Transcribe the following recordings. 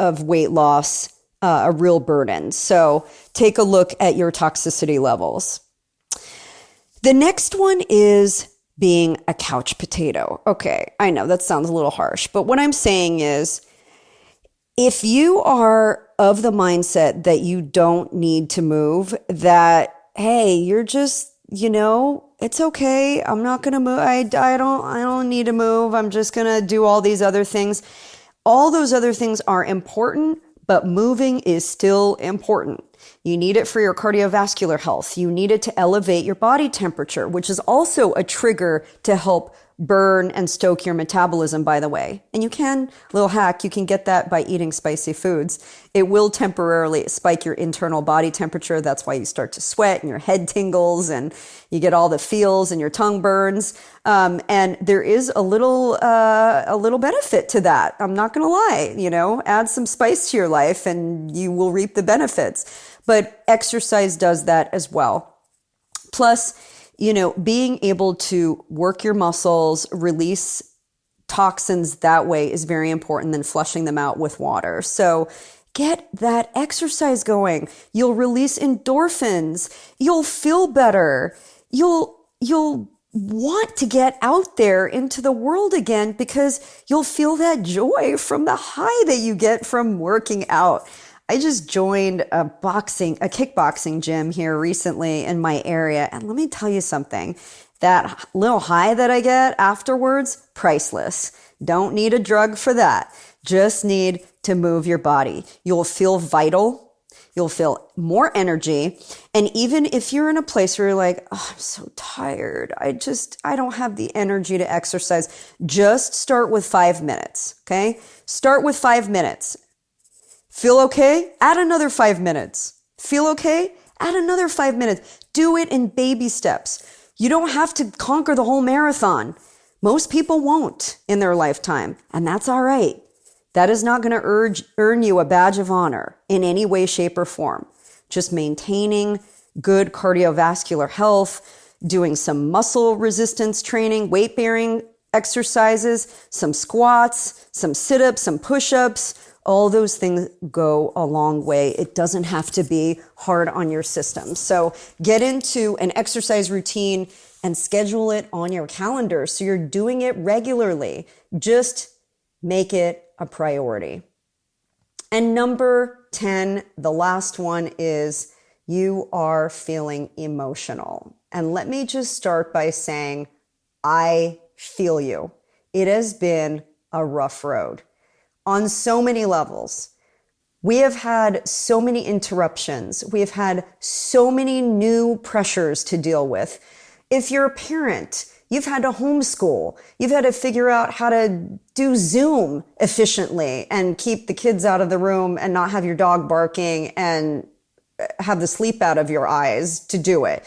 of weight loss a real burden. So take a look at your toxicity levels. The next one is being a couch potato. Okay, I know that sounds a little harsh, but what I'm saying is, if you are of the mindset that you don't need to move, that, hey, you're just, it's okay. I'm not going to move. I don't need to move. I'm just going to do all these other things. All those other things are important, but moving is still important. You need it for your cardiovascular health. You need it to elevate your body temperature, which is also a trigger to help burn and stoke your metabolism, by the way. And little hack, you can get that by eating spicy foods. It will temporarily spike your internal body temperature. That's why you start to sweat and your head tingles and you get all the feels and your tongue burns. And there is a little benefit to that. I'm not going to lie, add some spice to your life and you will reap the benefits. But exercise does that as well. Plus, being able to work your muscles, release toxins that way is very important than flushing them out with water. So get that exercise going. You'll release endorphins. You'll feel better. You'll want to get out there into the world again because you'll feel that joy from the high that you get from working out. I just joined a kickboxing gym here recently in my area. And let me tell you something, that little high that I get afterwards, priceless. Don't need a drug for that. Just need to move your body. You'll feel vital. You'll feel more energy. And even if you're in a place where you're like, oh, I'm so tired. I don't have the energy to exercise. Just start with 5 minutes. Okay. Start with 5 minutes. Feel okay? Add another 5 minutes. Feel okay? Add another 5 minutes. Do it in baby steps. You don't have to conquer the whole marathon. Most people won't in their lifetime, and that's all right. That is not going to earn you a badge of honor in any way, shape, or form. Just maintaining good cardiovascular health, doing some muscle resistance training, weight-bearing exercises, some squats, some sit-ups, some push-ups. All those things go a long way. It doesn't have to be hard on your system. So get into an exercise routine and schedule it on your calendar so you're doing it regularly. Just make it a priority. And number 10, the last one is you are feeling emotional. And let me just start by saying, I feel you. It has been a rough road. On so many levels. We have had so many interruptions. We have had so many new pressures to deal with. If you're a parent, you've had to homeschool. You've had to figure out how to do Zoom efficiently and keep the kids out of the room and not have your dog barking and have the sleep out of your eyes to do it.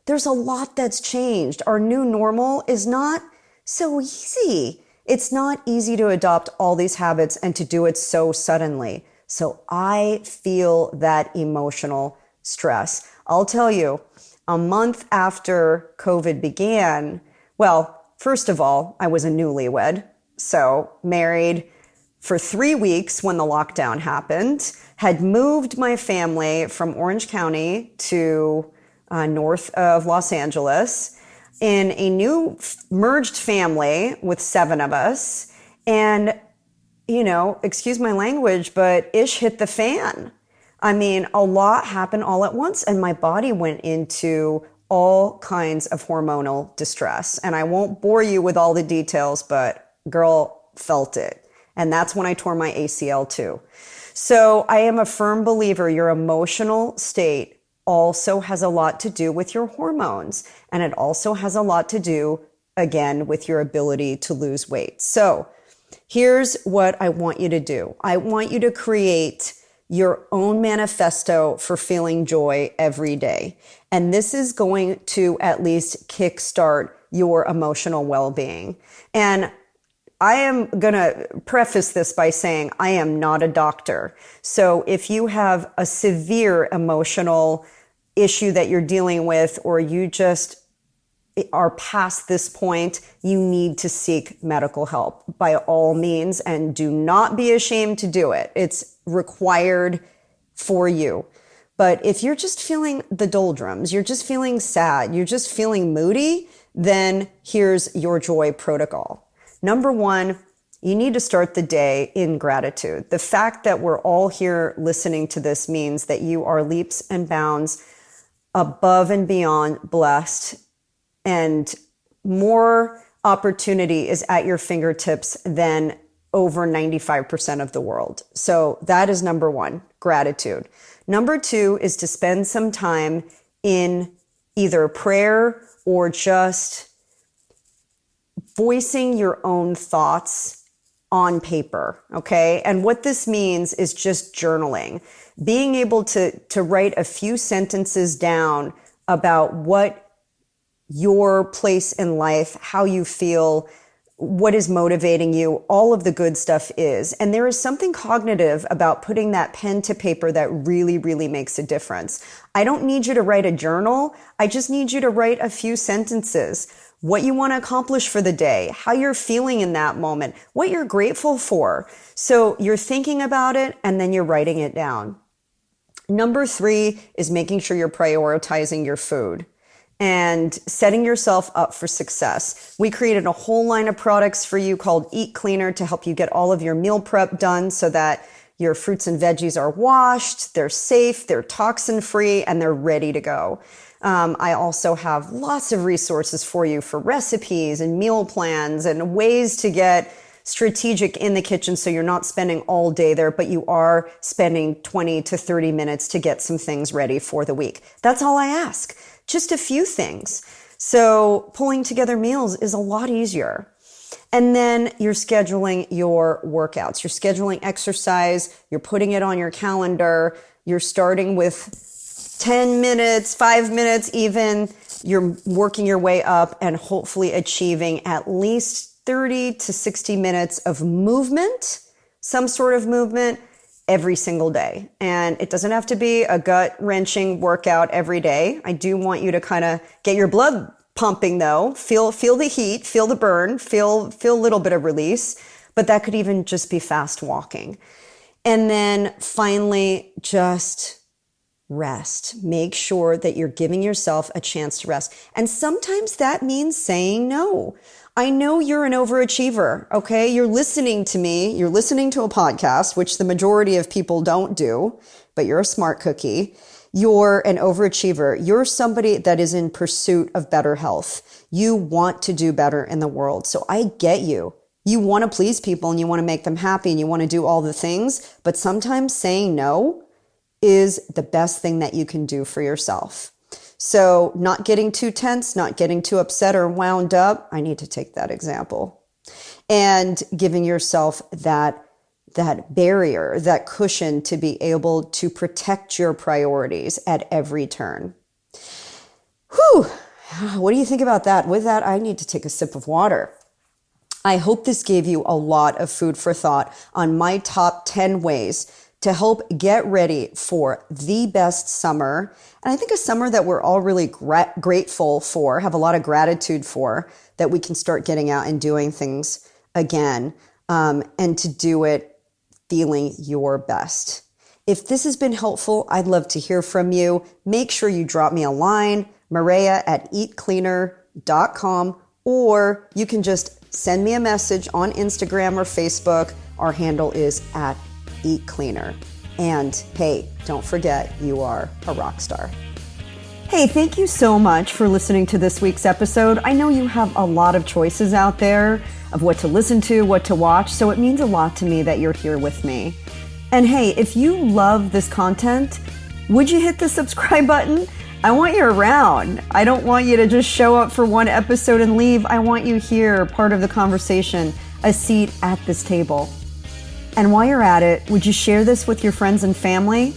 There's a lot that's changed. Our new normal is not so easy. It's not easy to adopt all these habits and to do it so suddenly. So I feel that emotional stress. I'll tell you, a month after COVID began, well, first of all, I was a newlywed. So married for 3 weeks when the lockdown happened, had moved my family from Orange County to north of Los Angeles, in a new merged family with 7 of us. And, excuse my language, but ish hit the fan. I mean, a lot happened all at once and my body went into all kinds of hormonal distress. And I won't bore you with all the details, but girl, felt it. And that's when I tore my ACL too. So I am a firm believer your emotional state also has a lot to do with your hormones. And it also has a lot to do, again, with your ability to lose weight. So here's what I want you to do. I want you to create your own manifesto for feeling joy every day. And this is going to at least kickstart your emotional well-being. And I am going to preface this by saying I am not a doctor. So if you have a severe emotional issue that you're dealing with, or you just are past this point, you need to seek medical help by all means, and do not be ashamed to do it. It's required for you. But if you're just feeling the doldrums, you're just feeling sad, you're just feeling moody, then here's your joy protocol. Number one, you need to start the day in gratitude. The fact that we're all here listening to this means that you are leaps and bounds above and beyond blessed, and more opportunity is at your fingertips than over 95% of the world. So that is number one, gratitude. Number two is to spend some time in either prayer or just voicing your own thoughts on paper, okay? And what this means is just journaling, being able to write a few sentences down about what your place in life, how you feel, what is motivating you, all of the good stuff is. And there is something cognitive about putting that pen to paper that really, really makes a difference. I don't need you to write a journal. I just need you to write a few sentences. What you want to accomplish for the day, how you're feeling in that moment, what you're grateful for. So you're thinking about it and then you're writing it down. Number three is making sure you're prioritizing your food and setting yourself up for success. We created a whole line of products for you called Eat Cleaner to help you get all of your meal prep done so that your fruits and veggies are washed, they're safe, they're toxin free, and they're ready to go. I also have lots of resources for you for recipes and meal plans and ways to get strategic in the kitchen so you're not spending all day there, but you are spending 20 to 30 minutes to get some things ready for the week. That's all I ask. Just a few things. So pulling together meals is a lot easier. And then you're scheduling your workouts. You're scheduling exercise. You're putting it on your calendar. You're starting with 10 minutes, 5 minutes even. You're working your way up and hopefully achieving at least 30 to 60 minutes of movement, some sort of movement, every single day. And it doesn't have to be a gut-wrenching workout every day. I do want you to kind of get your blood pumping though. Feel the heat, feel the burn, feel a little bit of release, but that could even just be fast walking. And then finally, just rest. Make sure that you're giving yourself a chance to rest. And sometimes that means saying no. I know you're an overachiever, okay? You're listening to me. You're listening to a podcast, which the majority of people don't do, but you're a smart cookie. You're an overachiever. You're somebody that is in pursuit of better health. You want to do better in the world. So I get you. You want to please people and you want to make them happy and you want to do all the things, but sometimes saying no is the best thing that you can do for yourself. So not getting too tense, not getting too upset or wound up. I need to take that example. And giving yourself that barrier, that cushion to be able to protect your priorities at every turn. Whew. What do you think about that? With that, I need to take a sip of water. I hope this gave you a lot of food for thought on my top 10 ways to help get ready for the best summer. And I think a summer that we're all really grateful for, have a lot of gratitude for, that we can start getting out and doing things again, and to do it feeling your best. If this has been helpful, I'd love to hear from you. Make sure you drop me a line, Maria@eatcleaner.com, or you can just send me a message on Instagram or Facebook. Our handle is @eatcleaner. And hey, don't forget, you are a rock star. Hey, thank you so much for listening to this week's episode. I know you have a lot of choices out there of what to listen to, what to watch, so it means a lot to me that you're here with me. And hey, if you love this content, would you hit the subscribe button? I want you around. I don't want you to just show up for one episode and leave. I want you here, part of the conversation, a seat at this table. And while you're at it, would you share this with your friends and family?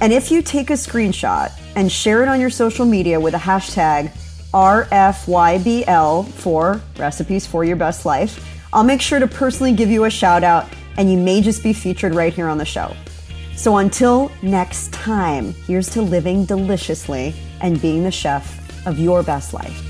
And if you take a screenshot and share it on your social media with a hashtag RFYBL for Recipes for Your Best Life, I'll make sure to personally give you a shout out and you may just be featured right here on the show. So until next time, here's to living deliciously and being the chef of your best life.